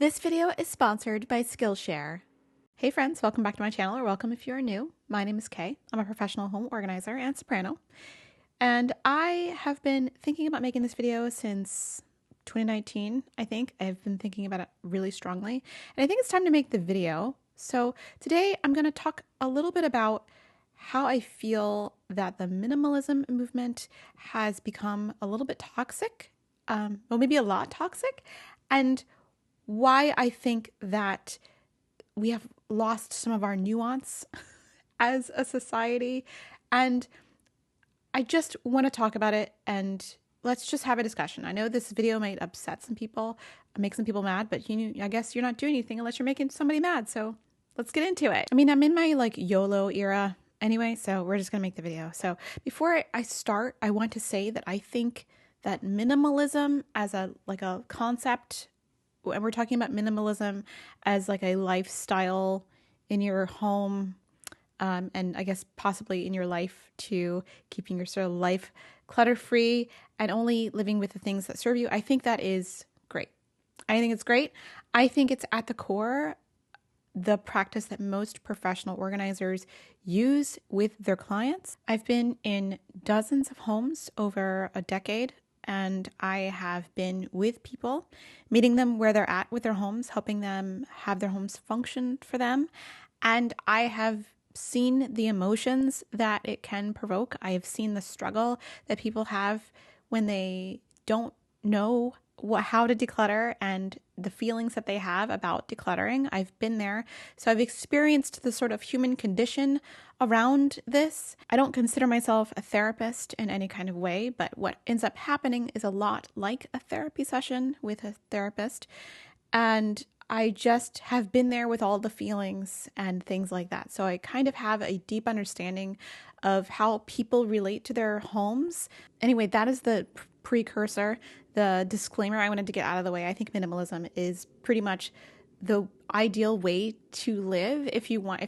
This video is sponsored by Skillshare. Hey friends, welcome back to my channel, or welcome if you are new. My name is Kay. I'm a professional home organizer and soprano. And I have been thinking about making this video since 2019, I think. I've been thinking about it really strongly. And I think it's time to make the video. So today I'm going to talk a little bit about how I feel that the minimalism movement has become a little bit toxic, well, maybe a lot toxic, and why I think that we have lost some of our nuance as a society. And I just want to talk about it, and let's just have a discussion. I know this video might upset some people, make some people mad, but I guess you're not doing anything unless you're making somebody mad. So let's get into it. I mean, I'm in my YOLO era anyway, so we're just going to make the video. So before I start, I want to say that I think that minimalism as a concept, and we're talking about minimalism as a lifestyle in your home, and I guess possibly in your life, to keeping your sort of life clutter-free and only living with the things that serve you. I think that is great. I think it's great. I think it's at the core the practice that most professional organizers use with their clients. I've been in dozens of homes over a decade, and I have been with people, meeting them where they're at with their homes, helping them have their homes function for them. And I have seen the emotions that it can provoke. I have seen the struggle that people have when they don't know how to declutter, and the feelings that they have about decluttering. I've been there. So I've experienced the sort of human condition around this. I don't consider myself a therapist in any kind of way, but what ends up happening is a lot like a therapy session with a therapist. And I just have been there with all the feelings and things like that. So I kind of have a deep understanding of how people relate to their homes. Anyway, that is the precursor, the disclaimer I wanted to get out of the way. I think minimalism is pretty much the ideal way to live. If you want to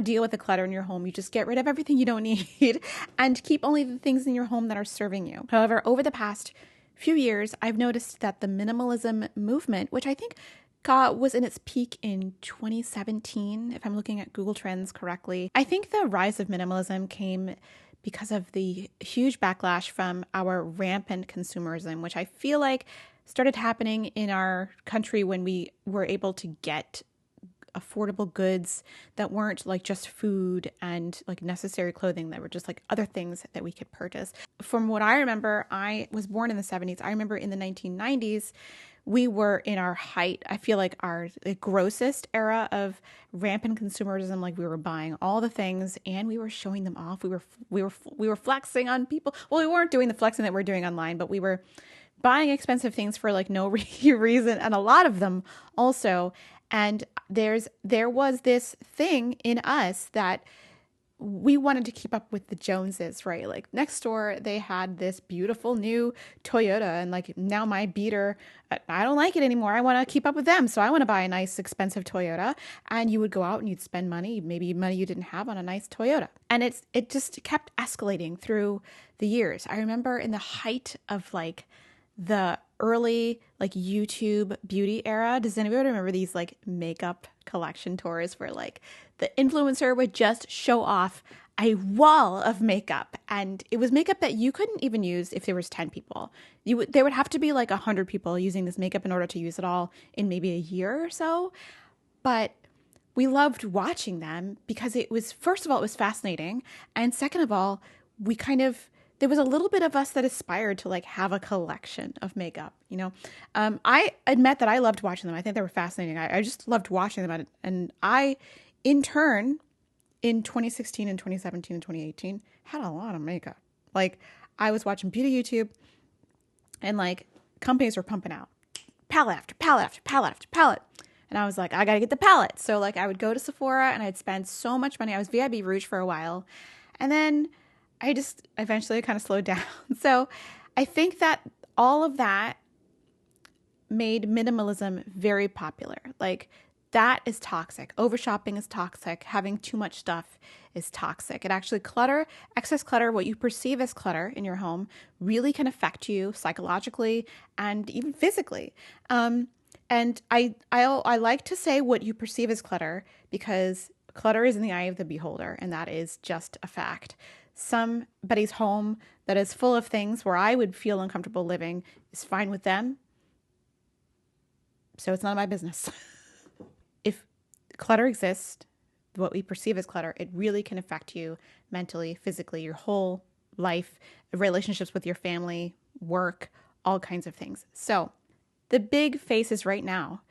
deal with the clutter in your home, you just get rid of everything you don't need and keep only the things in your home that are serving you. However, over the past few years, I've noticed that the minimalism movement, which I think was in its peak in 2017, if I'm looking at Google Trends correctly, I think the rise of minimalism came because of the huge backlash from our rampant consumerism, which I feel like started happening in our country when we were able to get affordable goods that weren't just food and necessary clothing, that were just other things that we could purchase. From what I remember, I was born in the 70s. I remember in the 1990s, we were in our height. I feel like our grossest era of rampant consumerism. We were buying all the things and we were showing them off. We were flexing on people. Well, we weren't doing the flexing that we're doing online, but we were buying expensive things for no reason, and a lot of them also. And there was this thing in us that we wanted to keep up with the Joneses, right? Next door, they had this beautiful new Toyota, and now my beater, I don't like it anymore. I want to keep up with them. So I want to buy a nice, expensive Toyota. And you would go out and you'd spend money, maybe money you didn't have, on a nice Toyota. And it just kept escalating through the years. I remember in the height of the early YouTube beauty era. Does anybody remember these makeup collection tours where the influencer would just show off a wall of makeup, and it was makeup that you couldn't even use if there was 10 people. There would have to be 100 people using this makeup in order to use it all in maybe a year or so. But we loved watching them because it was, first of all, it was fascinating, and second of all, there was a little bit of us that aspired to have a collection of makeup, I admit that I loved watching them. I think they were fascinating. I just loved watching them. And I, in turn, in 2016 and 2017 and 2018, had a lot of makeup. I was watching beauty YouTube, and companies were pumping out palette after palette after palette after palette. And I was I got to get the palette. So I would go to Sephora and I'd spend so much money. I was VIB Rouge for a while. And then I just eventually kind of slowed down. So I think that all of that made minimalism very popular. that is toxic. Overshopping is toxic. Having too much stuff is toxic. It actually excess clutter, what you perceive as clutter in your home, really can affect you psychologically and even physically. And I like to say what you perceive as clutter, because clutter is in the eye of the beholder, and that is just a fact. Somebody's home that is full of things where I would feel uncomfortable living is fine with them, so it's none of my business. If clutter exists, what we perceive as clutter, it really can affect you mentally, physically, your whole life, relationships with your family, work, all kinds of things. So the big faces right now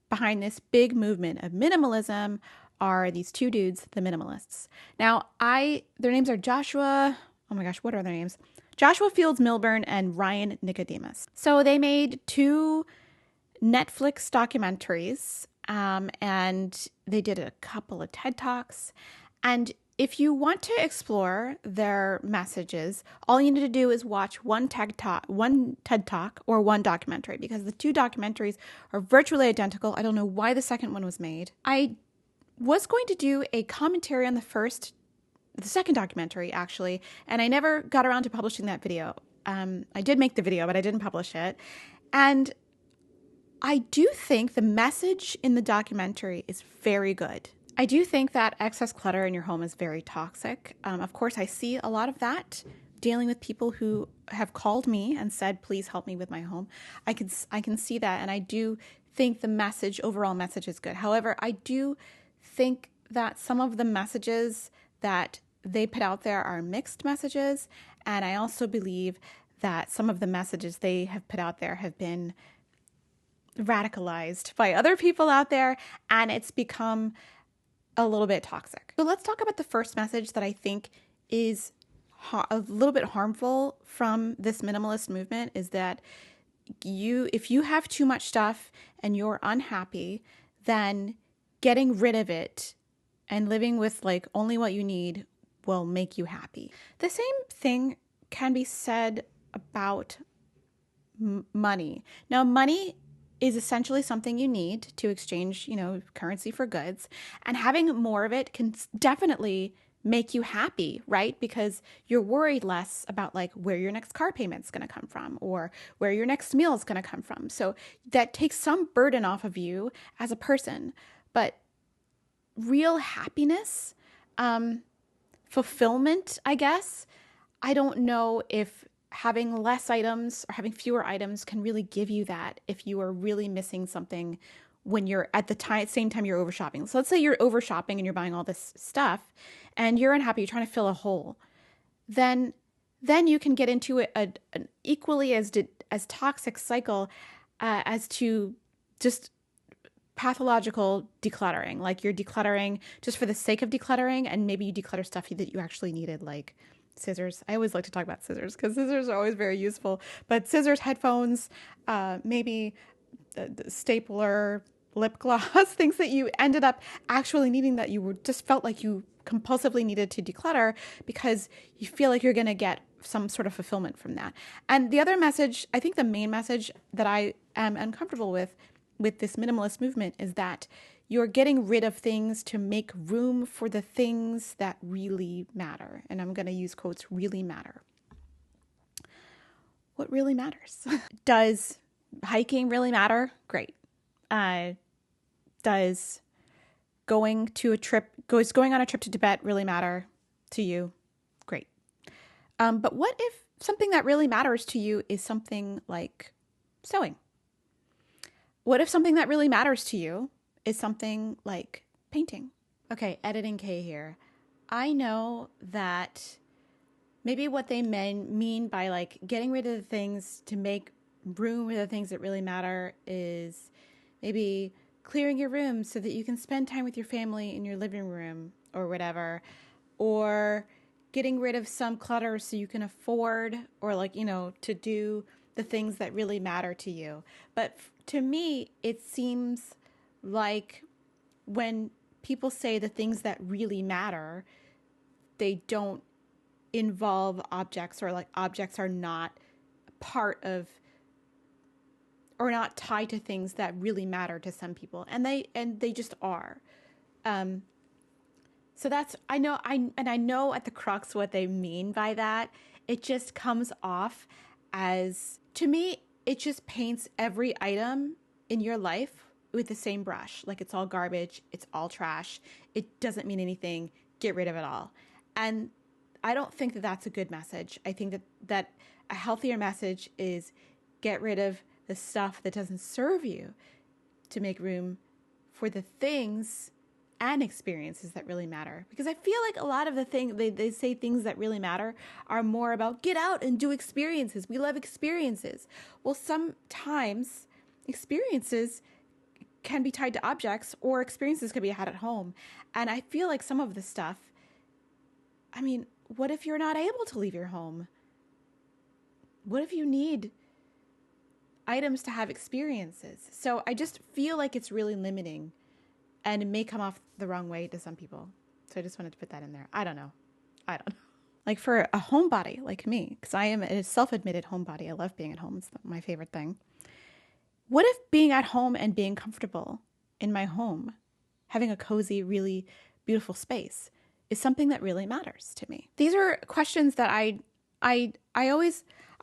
behind this big movement of minimalism are these two dudes, the Minimalists. Now, their names are Joshua, oh my gosh, what are their names? Joshua Fields Milburn and Ryan Nicodemus. So they made 2 Netflix documentaries, and they did a couple of TED Talks. And if you want to explore their messages, all you need to do is watch one TED Talk or one documentary, because the 2 documentaries are virtually identical. I don't know why the second one was made. I was going to do a commentary on the second documentary, actually, and I never got around to publishing that video. I did make the video, but I didn't publish it. And I do think the message in the documentary is very good. I do think that excess clutter in your home is very toxic. Of course, I see a lot of that dealing with people who have called me and said, please help me with my home. I can see that, and I do think the overall message is good. However, I do think that some of the messages that they put out there are mixed messages, and I also believe that some of the messages they have put out there have been radicalized by other people out there, and it's become a little bit toxic. So let's talk about the first message that I think is a little bit harmful from this minimalist movement, is that if you have too much stuff and you're unhappy, then getting rid of it and living with like only what you need will make you happy. The same thing can be said about money. Now, money is essentially something you need to exchange, currency for goods, and having more of it can definitely make you happy, right? Because you're worried less about like where your next car payment's going to come from or where your next meal is going to come from. So that takes some burden off of you as a person. But real happiness, fulfillment, I guess, I don't know if having less items or having fewer items can really give you that if you are really missing something when you're at the same time you're over shopping. So let's say you're over shopping and you're buying all this stuff and you're unhappy, you're trying to fill a hole. Then you can get into an equally as toxic cycle as to just pathological decluttering. Like you're decluttering just for the sake of decluttering, and maybe you declutter stuff that you actually needed, like scissors. I always like to talk about scissors because scissors are always very useful. But scissors, headphones, maybe the stapler, lip gloss, things that you ended up actually needing that you just felt like you compulsively needed to declutter because you feel like you're going to get some sort of fulfillment from that. And the other message, I think the main message that I am uncomfortable with this minimalist movement is that you're getting rid of things to make room for the things that really matter. And I'm going to use quotes, really matter. What really matters? Does hiking really matter? Great. Does going on a trip to Tibet really matter to you? Great. But what if something that really matters to you is something like sewing? What if something that really matters to you is something like painting? Okay, editing K here. I know that maybe what they mean by like getting rid of the things to make room for the things that really matter is maybe clearing your room so that you can spend time with your family in your living room or whatever, or getting rid of some clutter so you can afford or to do the things that really matter to you. But to me, it seems like when people say the things that really matter, they don't involve objects, or like objects are not part of or not tied to things that really matter to some people, and they just are. So that's, I know at the crux what they mean by that. It just comes off as, to me, it just paints every item in your life with the same brush. Like it's all garbage, it's all trash, it doesn't mean anything, get rid of it all. And I don't think that that's a good message. I think that a healthier message is get rid of the stuff that doesn't serve you to make room for the things and experiences that really matter. Because I feel like a lot of the thing they say things that really matter are more about get out and do experiences. We love experiences. Well, sometimes experiences can be tied to objects, or experiences can be had at home. And I feel like some of the stuff, I mean, what if you're not able to leave your home? What if you need items to have experiences? So I just feel like it's really limiting, and it may come off the wrong way to some people. So I just wanted to put that in there. I don't know. Like for a homebody like me, because I am a self-admitted homebody. I love being at home. It's my favorite thing. What if being at home and being comfortable in my home, having a cozy, really beautiful space, is something that really matters to me? These are questions that I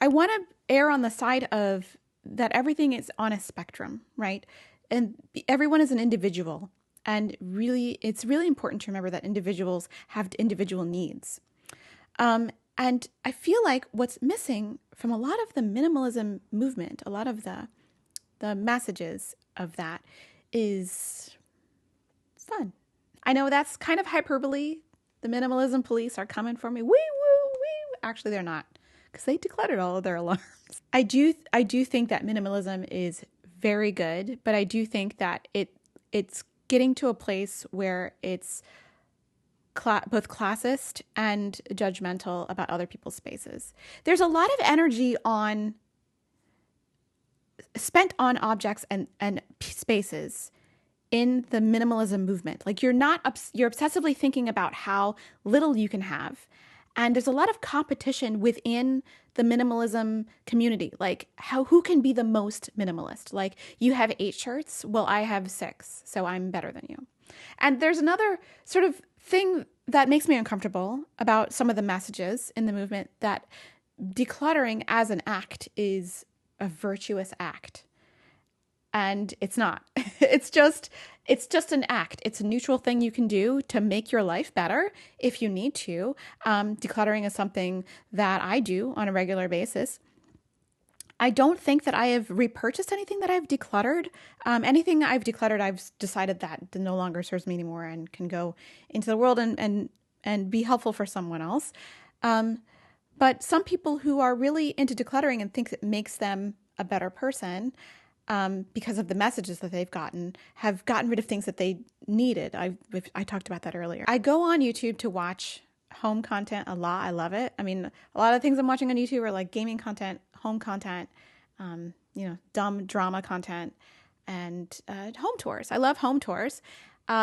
want to err on the side of that everything is on a spectrum, right? And everyone is an individual. And really, it's really important to remember that individuals have individual needs. And I feel like what's missing from a lot of the minimalism movement, a lot of the messages of that, is fun. I know that's kind of hyperbole. The minimalism police are coming for me. Wee woo, wee. Actually, they're not, because they decluttered all of their alarms. I do think that minimalism is very good, but I do think that it's getting to a place where it's both classist and judgmental about other people's spaces. There's a lot of energy spent on objects and spaces in the minimalism movement. Like you're obsessively thinking about how little you can have. And there's a lot of competition within the minimalism community. Like who can be the most minimalist? Like you have 8 shirts. Well, I have 6, so I'm better than you. And there's another sort of thing that makes me uncomfortable about some of the messages in the movement, that decluttering as an act is a virtuous act. And it's not. It's just an act. It's a neutral thing you can do to make your life better if you need to. Decluttering is something that I do on a regular basis. I don't think that I have repurchased anything that I've decluttered. Anything I've decluttered, I've decided that no longer serves me anymore and can go into the world and be helpful for someone else. But some people who are really into decluttering and think it makes them a better person, because of the messages that they've have gotten rid of things that they needed. I talked about that earlier. I go on YouTube to watch home content a lot. I love it. I mean, a lot of things I'm watching on YouTube are like gaming content, home content, dumb drama content, and home tours. I love home tours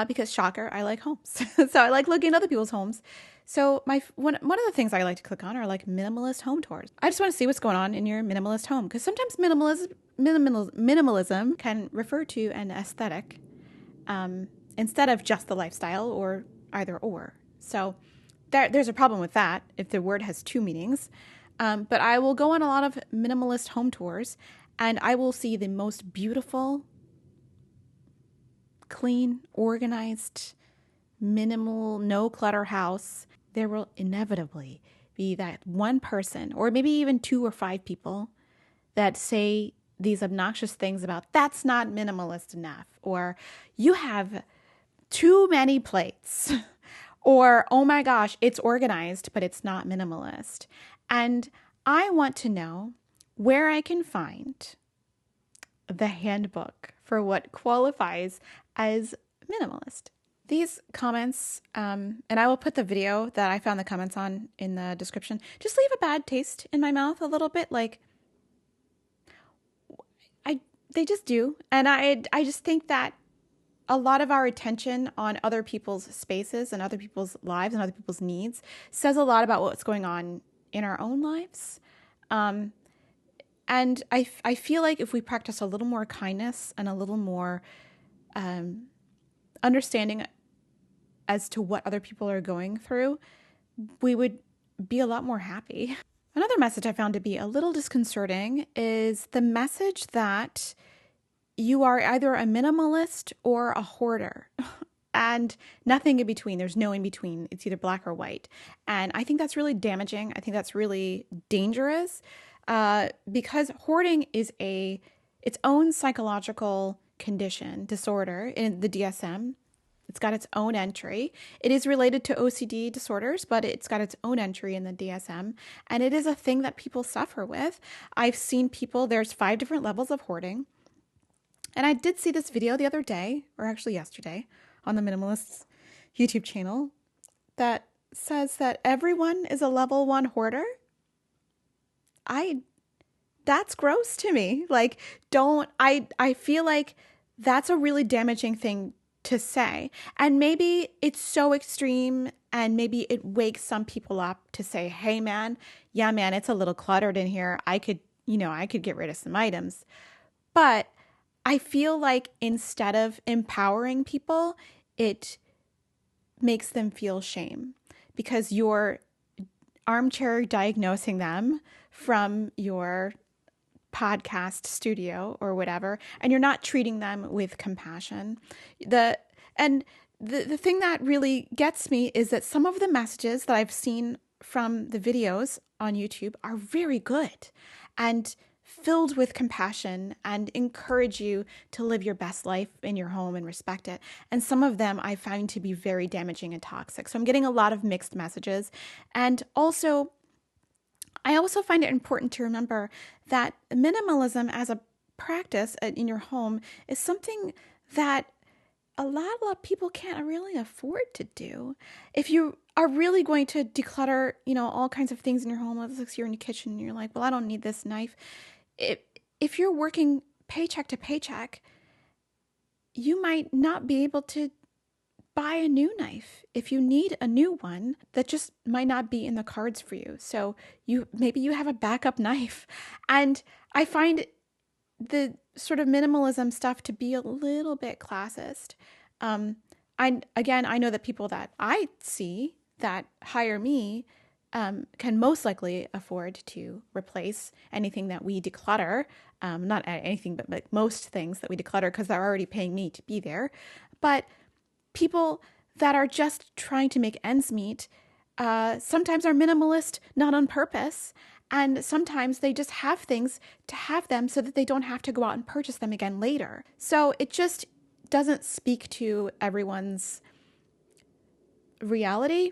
because, shocker, I like homes. So I like looking at other people's homes. So one of the things I like to click on are like minimalist home tours. I just want to see what's going on in your minimalist home, because sometimes minimalism can refer to an aesthetic instead of just the lifestyle, or either or. So there's a problem with that if the word has 2 meanings. But I will go on a lot of minimalist home tours, and I will see the most beautiful, clean, organized, minimal, no clutter house. There will inevitably be that one person, or maybe even 2 or 5 people, that say these obnoxious things about that's not minimalist enough, or you have too many plates, or oh my gosh, it's organized, but it's not minimalist. And I want to know where I can find the handbook for what qualifies as minimalist. These comments, and I will put the video that I found the comments on in the description, just leave a bad taste in my mouth a little bit. Like, they just do. And I just think that a lot of our attention on other people's spaces and other people's lives and other people's needs says a lot about what's going on in our own lives. And I feel like if we practice a little more kindness and a little more understanding as to what other people are going through, we would be a lot more happy. Another message I found to be a little disconcerting is the message that you are either a minimalist or a hoarder. And nothing in between. There's no in between. It's either black or white. And I think that's really damaging. I think that's really dangerous because hoarding is its own psychological condition, disorder in the DSM. It's got its own entry. It is related to OCD disorders, but it's got its own entry in the DSM. And it is a thing that people suffer with. I've seen people, there's 5 different levels of hoarding. And I did see this video the other day, or actually yesterday, on the Minimalists YouTube channel that says that everyone is a level 1 hoarder. That's gross to me. Like, I feel like that's a really damaging thing to say. And maybe it's so extreme and maybe it wakes some people up to say, hey man, yeah man, it's a little cluttered in here. I could get rid of some items. But I feel like instead of empowering people, it makes them feel shame because you're armchair diagnosing them from your podcast studio or whatever, and you're not treating them with compassion. The thing that really gets me is that some of the messages that I've seen from the videos on YouTube are very good and filled with compassion and encourage you to live your best life in your home and respect it. And some of them I find to be very damaging and toxic. So I'm getting a lot of mixed messages. And I also find it important to remember that minimalism as a practice in your home is something that a lot of people can't really afford to do. If you are really going to declutter, all kinds of things in your home, let's say you're in the kitchen and you're like, well, I don't need this knife. If you're working paycheck to paycheck, you might not be able to buy a new knife. If you need a new one, that just might not be in the cards for you. So maybe you have a backup knife. And I find the sort of minimalism stuff to be a little bit classist. I know that people that I see that hire me can most likely afford to replace anything that we declutter. Not anything, but most things that we declutter because they're already paying me to be there. But people that are just trying to make ends meet sometimes are minimalist, not on purpose. And sometimes they just have things to have them so that they don't have to go out and purchase them again later. So it just doesn't speak to everyone's reality.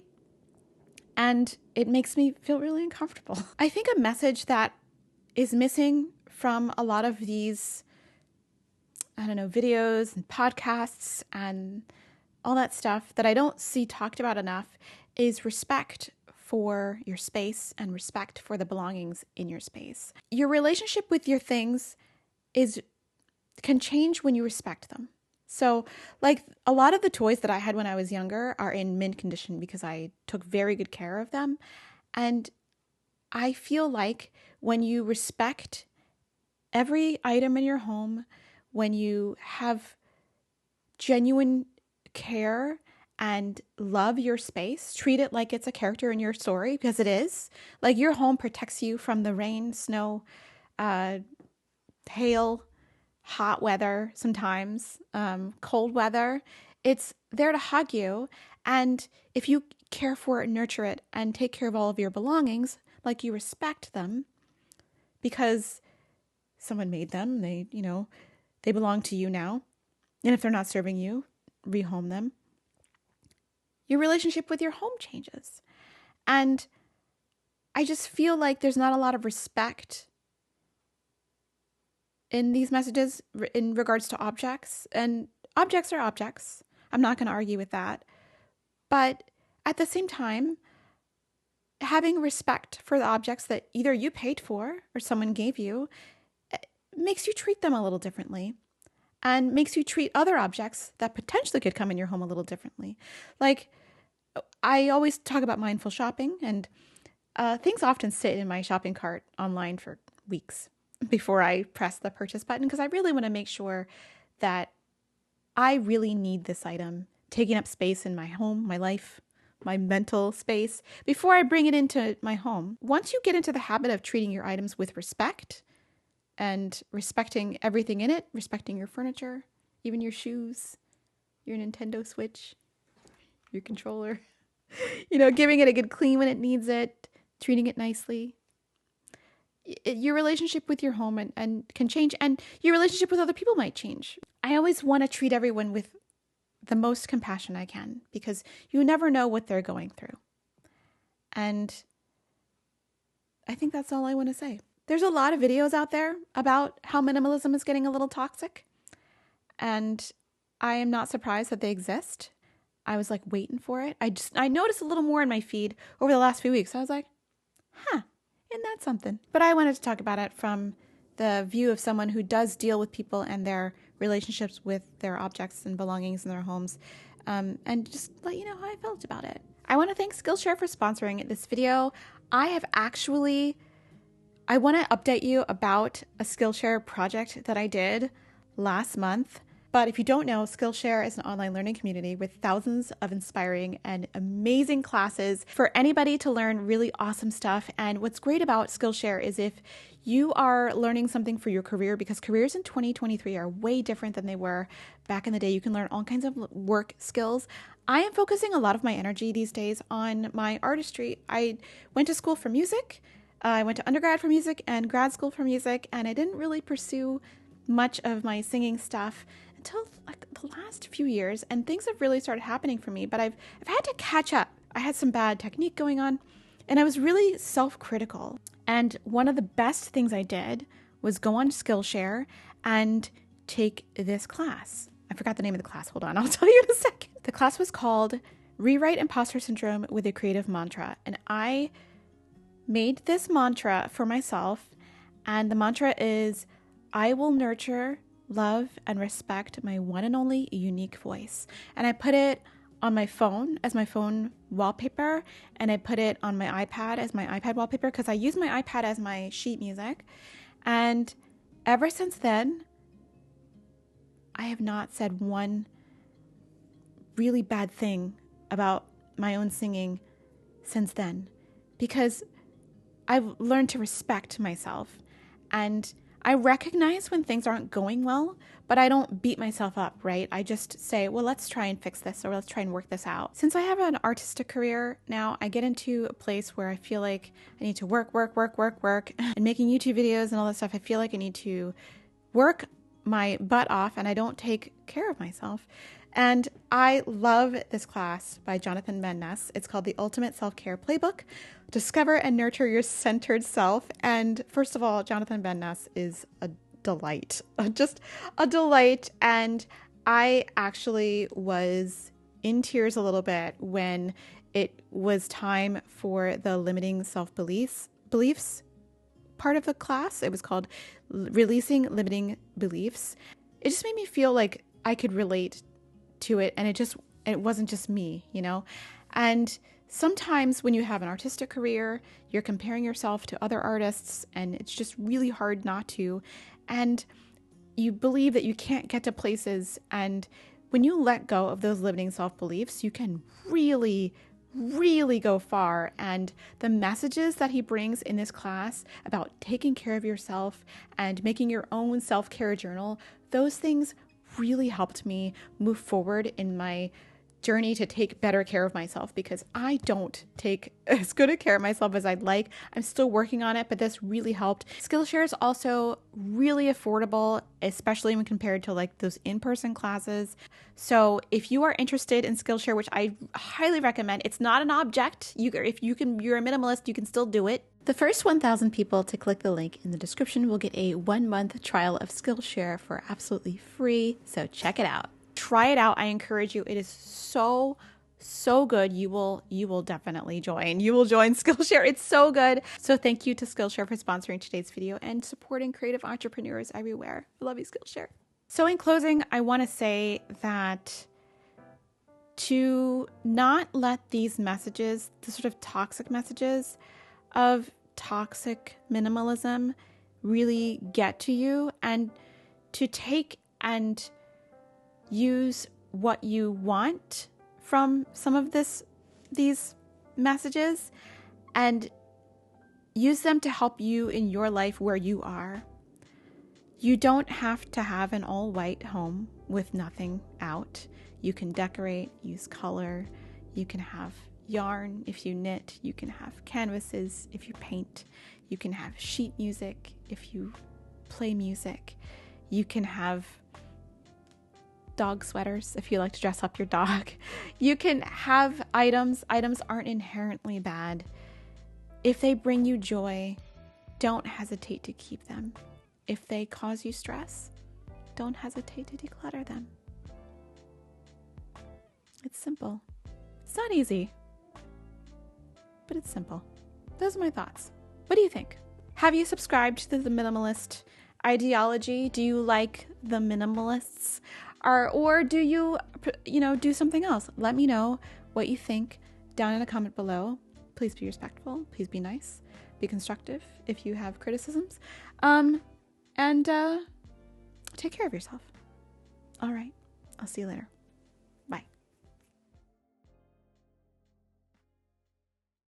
And it makes me feel really uncomfortable. I think a message that is missing from a lot of these, videos and podcasts and all that stuff that I don't see talked about enough is respect for your space and respect for the belongings in your space. Your relationship with your things can change when you respect them. So like a lot of the toys that I had when I was younger are in mint condition because I took very good care of them. And I feel like when you respect every item in your home, when you have genuine care and love your space, treat it like it's a character in your story because it is. Like your home protects you from the rain, snow, hail, hot weather sometimes, cold weather. It's there to hug you. And if you care for it, nurture it, and take care of all of your belongings, like you respect them because someone made them, they belong to you now. And if they're not serving you, rehome them. Your relationship with your home changes. And I just feel like there's not a lot of respect in these messages in regards to objects. And objects are objects. I'm not going to argue with that. But at the same time, having respect for the objects that either you paid for or someone gave you makes you treat them a little differently and makes you treat other objects that potentially could come in your home a little differently. Like, I always talk about mindful shopping, and things often sit in my shopping cart online for weeks. before I press the purchase button, because I really want to make sure that I really need this item taking up space in my home, my life, my mental space before I bring it into my home. Once you get into the habit of treating your items with respect and respecting everything in it, respecting your furniture, even your shoes, your Nintendo Switch, your controller, giving it a good clean when it needs it, treating it nicely, your relationship with your home and can change, and your relationship with other people might change. I always want to treat everyone with the most compassion I can, because you never know what they're going through. And I think that's all I want to say. There's a lot of videos out there about how minimalism is getting a little toxic, and I am not surprised that they exist. I was like waiting for it. I noticed a little more in my feed over the last few weeks. I was like, isn't that something? But I wanted to talk about it from the view of someone who does deal with people and their relationships with their objects and belongings in their homes, and just let you know how I felt about it. I want to thank Skillshare for sponsoring this video. I want to update you about a Skillshare project that I did last month. But if you don't know, Skillshare is an online learning community with thousands of inspiring and amazing classes for anybody to learn really awesome stuff. And what's great about Skillshare is if you are learning something for your career, because careers in 2023 are way different than they were back in the day. You can learn all kinds of work skills. I am focusing a lot of my energy these days on my artistry. I went to school for music. I went to undergrad for music and grad school for music, and I didn't really pursue much of my singing stuff until like the last few years, and things have really started happening for me, but I've had to catch up. I had some bad technique going on, and I was really self-critical. And one of the best things I did was go on Skillshare and take this class. I forgot the name of the class. Hold on, I'll tell you in a second. The class was called Rewrite Imposter Syndrome with a Creative Mantra, and I made this mantra for myself, and the mantra is, I will nurture, love, and respect my one and only unique voice. And I put it on my phone as my phone wallpaper, and I put it on my iPad as my iPad wallpaper, because I use my iPad as my sheet music. And ever since then, I have not said one really bad thing about my own singing since then, because I've learned to respect myself, and I recognize when things aren't going well, but I don't beat myself up, right? I just say, well, let's try and fix this, or let's try and work this out. Since I have an artistic career now, I get into a place where I feel like I need to work. And making YouTube videos and all that stuff, I feel like I need to work my butt off, and I don't take care of myself. And I love this class by Jonathan Van Ness. It's called The Ultimate Self-Care Playbook. Discover and nurture your centered self. And first of all, Jonathan Van Ness is a delight, just a delight. And I actually was in tears a little bit when it was time for the limiting self-beliefs part of the class. It was called Releasing Limiting Beliefs. It just made me feel like I could relate to it, and it wasn't just me, And sometimes when you have an artistic career, you're comparing yourself to other artists, and it's just really hard not to. And you believe that you can't get to places, and when you let go of those limiting self-beliefs, you can really, really go far. And the messages that he brings in this class about taking care of yourself and making your own self-care journal, those things really helped me move forward in my journey to take better care of myself, because I don't take as good a care of myself as I'd like. I'm still working on it, but this really helped. Skillshare is also really affordable, especially when compared to like those in-person classes. So if you are interested in Skillshare, which I highly recommend, it's not an object. You're a minimalist, you can still do it. The first 1,000 people to click the link in the description will get a 1-month trial of Skillshare for absolutely free. So check it out. Try it out. I encourage you. It is so good. You will definitely join. You will join Skillshare. It's so good. So thank you to Skillshare for sponsoring today's video and supporting creative entrepreneurs everywhere. I love you, Skillshare. So in closing, I want to say that to not let these messages, the sort of toxic messages of toxic minimalism, really get to you, and to take and use what you want from some of these messages and use them to help you in your life where you are. You don't have to have an all-white home with nothing out. You can decorate, use color. You can have yarn if you knit. You can have canvases if you paint. You can have sheet music if you play music. You can have dog sweaters if you like to dress up your dog. You can have items. Items aren't inherently bad. If they bring you joy, don't hesitate to keep them. If they cause you stress, don't hesitate to declutter them. It's simple. It's not easy, but it's simple. Those are my thoughts. What do you think? Have you subscribed to the minimalist ideology? Do you like the minimalists? Or do you do something else? Let me know what you think down in a comment below. Please be respectful. Please be nice. Be constructive if you have criticisms. And take care of yourself. All right. I'll see you later.